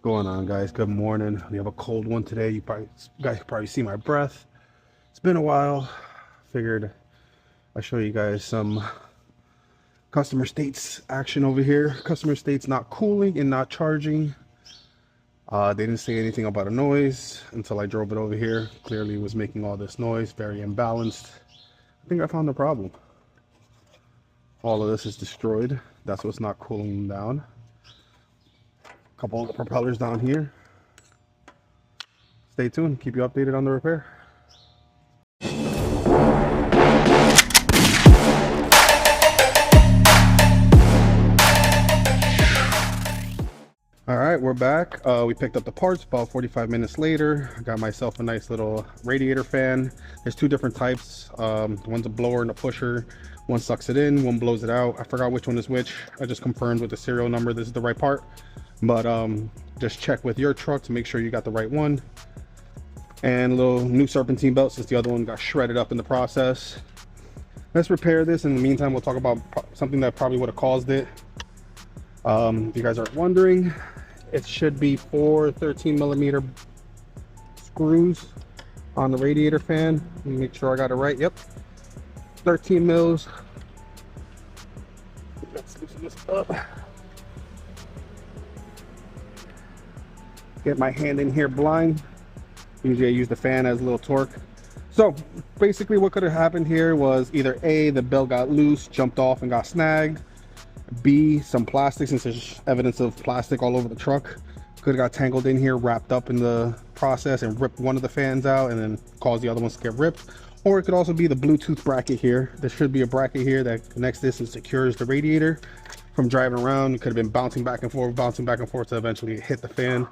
Going on, guys? Good morning. We have a cold one today. You guys probably see my breath. It's been a while. Figured I'd show you guys some customer states action over here. Customer states not cooling and not charging. They didn't say anything about a noise until I drove it over here. Clearly it was making all this noise, very imbalanced. I think I found the problem. All of this is destroyed. That's what's not cooling down. A couple of the propellers down here. Stay tuned, keep you updated on the repair. All right, we're back. We picked up the parts about 45 minutes later. I got myself a nice little radiator fan. There's two different types. One's a blower and a pusher. One sucks it in, one blows it out. I forgot which one is which. I just confirmed with the serial number this is the right part. But just check with your truck to make sure you got the right one. And a little new serpentine belt since the other one got shredded up in the process. Let's repair this. In the meantime, we'll talk about something that probably would have caused it. If you guys are wondering, it should be 4 13mm screws on the radiator fan. Let me make sure I got it right. Yep, 13 mils. Let's loosen this up. Get my hand in here blind. Usually I use the fan as a little torque. So basically what could have happened here was either A, the belt got loose, jumped off and got snagged. B, some plastic, since there's evidence of plastic all over the truck, could have got tangled in here, wrapped up in the process and ripped one of the fans out and then caused the other ones to get ripped. Or it could also be the Bluetooth bracket here. There should be a bracket here that connects this and secures the radiator from driving around. It could have been bouncing back and forth to eventually hit the fan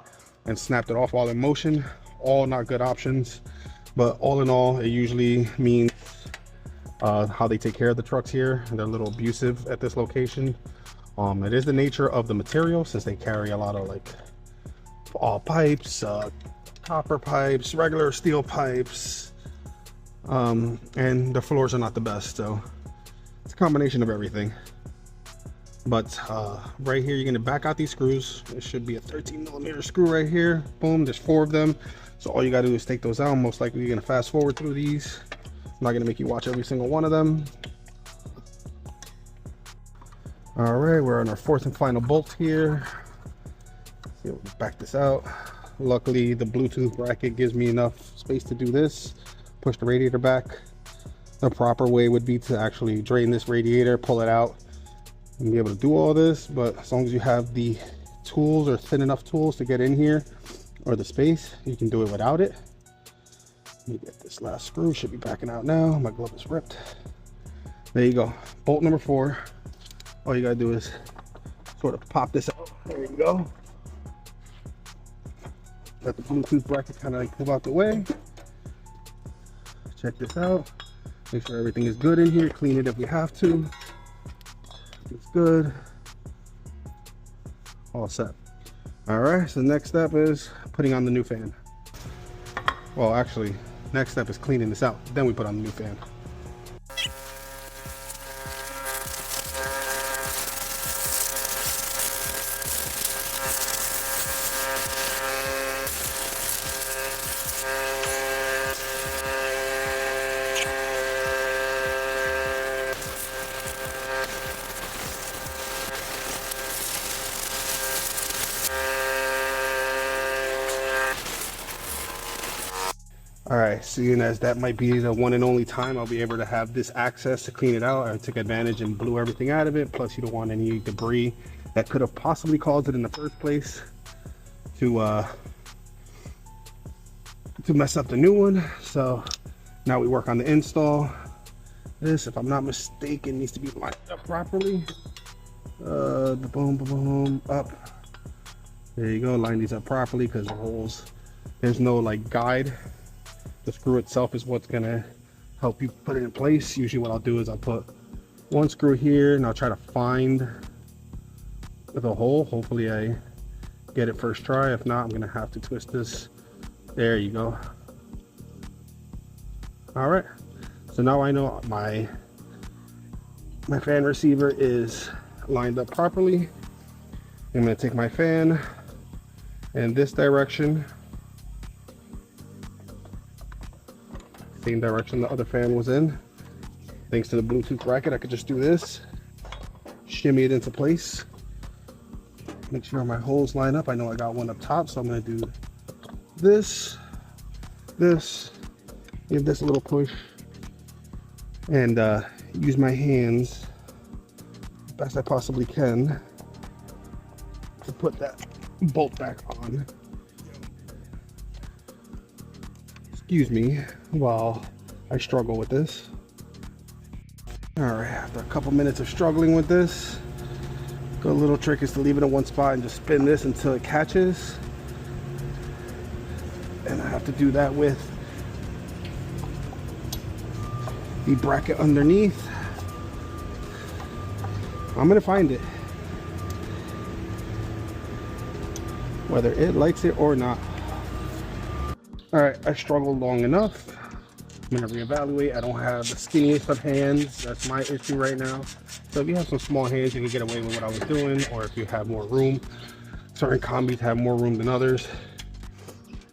and snapped it off while in motion. All not good options, but all in all, it usually means how they take care of the trucks here. They're a little abusive at this location. It is the nature of the material, since they carry a lot of like all pipes, copper pipes, regular steel pipes, and the floors are not the best, so it's a combination of everything. But right here, you're going to back out these screws. It should be a 13mm screw right here. Boom, there's 4 of them. So all you got to do is take those out. Most likely you're going to fast forward through these. I'm not going to make you watch every single one of them. All right, we're on our 4th and final bolt here. See, we'll back this out. Luckily, the Bluetooth bracket gives me enough space to do this. Push the radiator back. The proper way would be to actually drain this radiator, pull it out, and be able to do all this. But as long as you have the tools or thin enough tools to get in here, or the space, you can do it without it. Let me get this last screw. Should be backing out now. My glove is ripped. There you go. Bolt number 4. All you gotta do is sort of pop this out. There you go. Let the Bluetooth bracket kind of like move out the way. Check this out. Make sure everything is good in here. Clean it if we have to. It's good. All set. All right, so the next step is putting on the new fan. Well, actually, next step is cleaning this out. Then we put on the new fan. All right, seeing as that might be the one and only time I'll be able to have this access to clean it out, I took advantage and blew everything out of it. Plus, you don't want any debris that could have possibly caused it in the first place to mess up the new one. So now we work on the install. This, if I'm not mistaken, needs to be lined up properly. Boom, boom, boom, up. There you go. Line these up properly, because the holes, there's no like guide. The screw itself is what's gonna help you put it in place. Usually what I'll do is I'll put one screw here and I'll try to find the hole. Hopefully I get it first try. If not, I'm gonna have to twist this. There you go. All right, so now I know my fan receiver is lined up properly. I'm gonna take my fan And this direction, same direction the other fan was in. Thanks to the Bluetooth bracket, I could just do this, shimmy it into place, make sure my holes line up. I know I got one up top, so I'm going to do this, give this a little push, and use my hands as best I possibly can to put that bolt back on. Excuse me while I struggle with this. All right, after a couple minutes of struggling with this, good little trick is to leave it in one spot and just spin this until it catches. And I have to do that with the bracket underneath. I'm gonna find it, whether it likes it or not. All right, I struggled long enough. I'm gonna reevaluate. I don't have the skinniest of hands. That's my issue right now. So if you have some small hands, you can get away with what I was doing, or if you have more room. Certain combis have more room than others.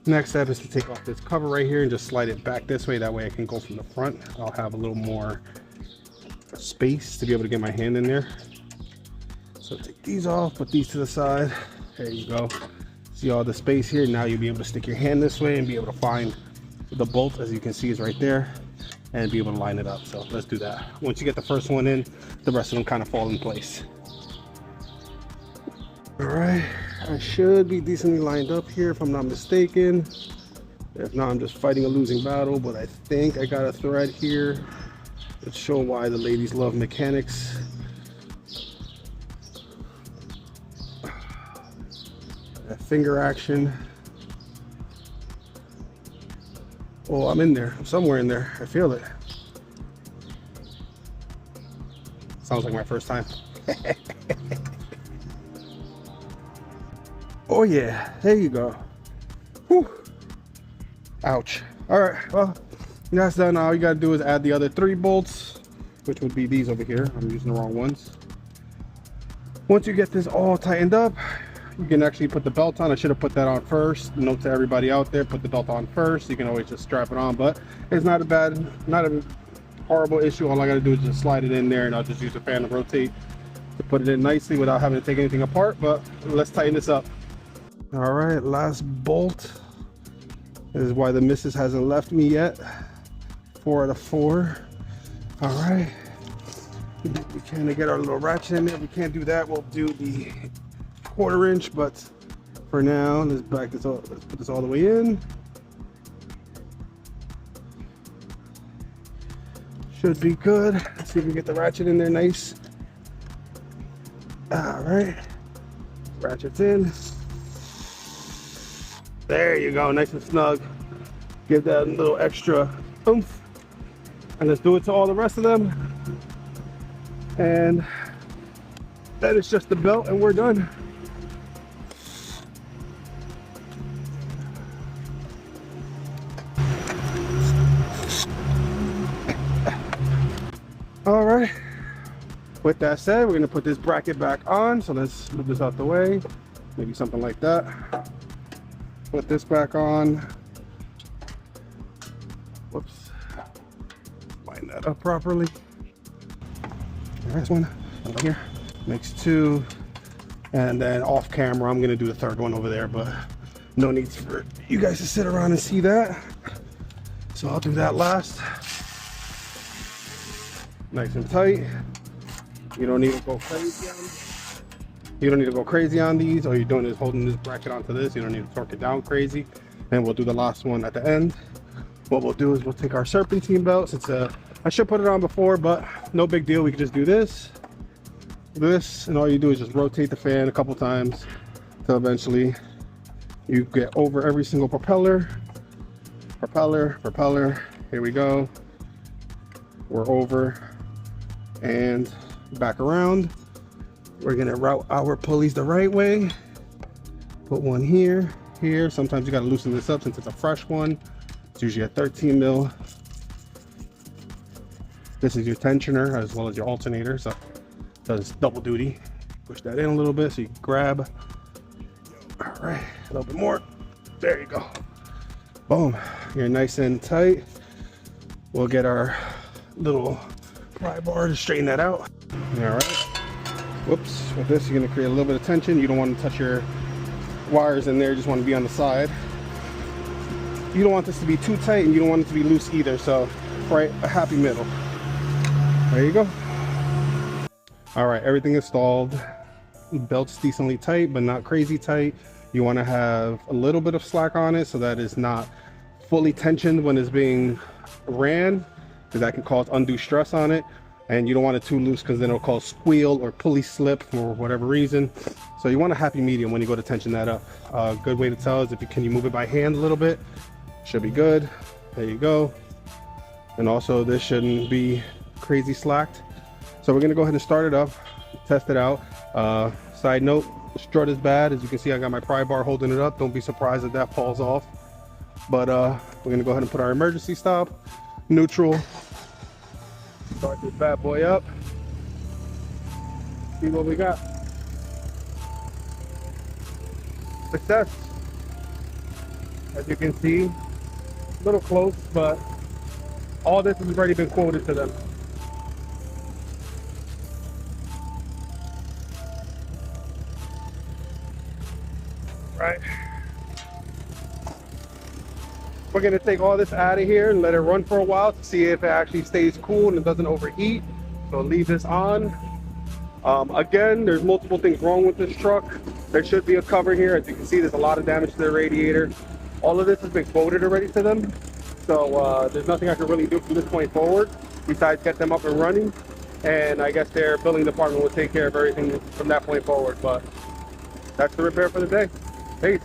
Next step is to take off this cover right here and just slide it back this way. That way I can go from the front. I'll have a little more space to be able to get my hand in there. So take these off, put these to the side. There you go. See all the space here? Now you'll be able to stick your hand this way and be able to find the bolt, as you can see, is right there, and be able to line it up. So let's do that. Once you get the first one in, the rest of them kind of fall in place. All right, I should be decently lined up here if I'm not mistaken. If not, I'm just fighting a losing battle, but I think I got a thread here. Let's show why the ladies love mechanics. That finger action. Oh, I'm in there. I'm somewhere in there. I feel it. Sounds like my first time. Oh yeah, there you go. Whew. Ouch. All right, well, that's done. All you gotta do is add the other 3 bolts, which would be these over here. I'm using the wrong ones. Once you get this all tightened up, you can actually put the belt on. I should have put that on first. Note to everybody out there, put the belt on first. You can always just strap it on, but it's not a horrible issue. All I gotta do is just slide it in there, and I'll just use a fan to rotate to put it in nicely without having to take anything apart. But let's tighten this up. All right, last bolt. This is why the missus hasn't left me yet. 4 out of 4. All right, we can get our little ratchet in there. If we can't do that, we'll do the 1/4 inch, but for now, let's put this all the way in. Should be good. Let's see if we get the ratchet in there nice. All right, ratchet's in. There you go, nice and snug. Give that a little extra oomph. And let's do it to all the rest of them. And that is just the belt, and we're done. All right, with that said, we're gonna put this bracket back on. So let's move this out the way, maybe something like that. Put this back on. Whoops, line that up properly. Next one over here, makes 2. And then off camera, I'm gonna do the 3rd one over there, but no need for you guys to sit around and see that. So I'll do that last. Nice and tight. You don't need to go crazy on these. You don't need to go crazy on these. All you're doing is holding this bracket onto this. You don't need to torque it down crazy. And we'll do the last one at the end. What we'll do is we'll take our serpentine belt. Since I should put it on before, but no big deal. We can just do this, and all you do is just rotate the fan a couple times till eventually you get over every single propeller. Here we go. We're over and back around. We're gonna route our pulleys the right way. Put one here. Sometimes you gotta loosen this up since it's a fresh one. It's usually a 13 mil. This is your tensioner as well as your alternator, so it does double duty. Push that in a little bit so you can grab. All All right, a little bit more. There you go. Boom. You're nice and tight. We'll get our little pry bar to straighten that out. All right. Whoops. With this, you're gonna create a little bit of tension. You don't want to touch your wires in there. You just want to be on the side. You don't want this to be too tight, and you don't want it to be loose either. So, right, a happy middle. There you go. All right, everything installed. Belt's decently tight, but not crazy tight. You want to have a little bit of slack on it so that it's not fully tensioned when it's being ran, because that can cause undue stress on it. And you don't want it too loose because then it'll cause squeal or pulley slip for whatever reason. So you want a happy medium when you go to tension that up. A good way to tell is if you can move it by hand a little bit. Should be good. There you go. And also this shouldn't be crazy slacked. So we're gonna go ahead and start it up, test it out. Side note, the strut is bad. As you can see, I got my pry bar holding it up. Don't be surprised if that falls off. But we're gonna go ahead and put our emergency stop, neutral. Start this bad boy up. See what we got. Success. As you can see, a little close, but all this has already been quoted to them. Right. We're gonna take all this out of here and let it run for a while to see if it actually stays cool and it doesn't overheat. So leave this on. Again, there's multiple things wrong with this truck. There should be a cover here. As you can see, there's a lot of damage to the radiator. All of this has been quoted already to them. So there's nothing I can really do from this point forward besides get them up and running. And I guess their building department will take care of everything from that point forward. But that's the repair for the day. Peace.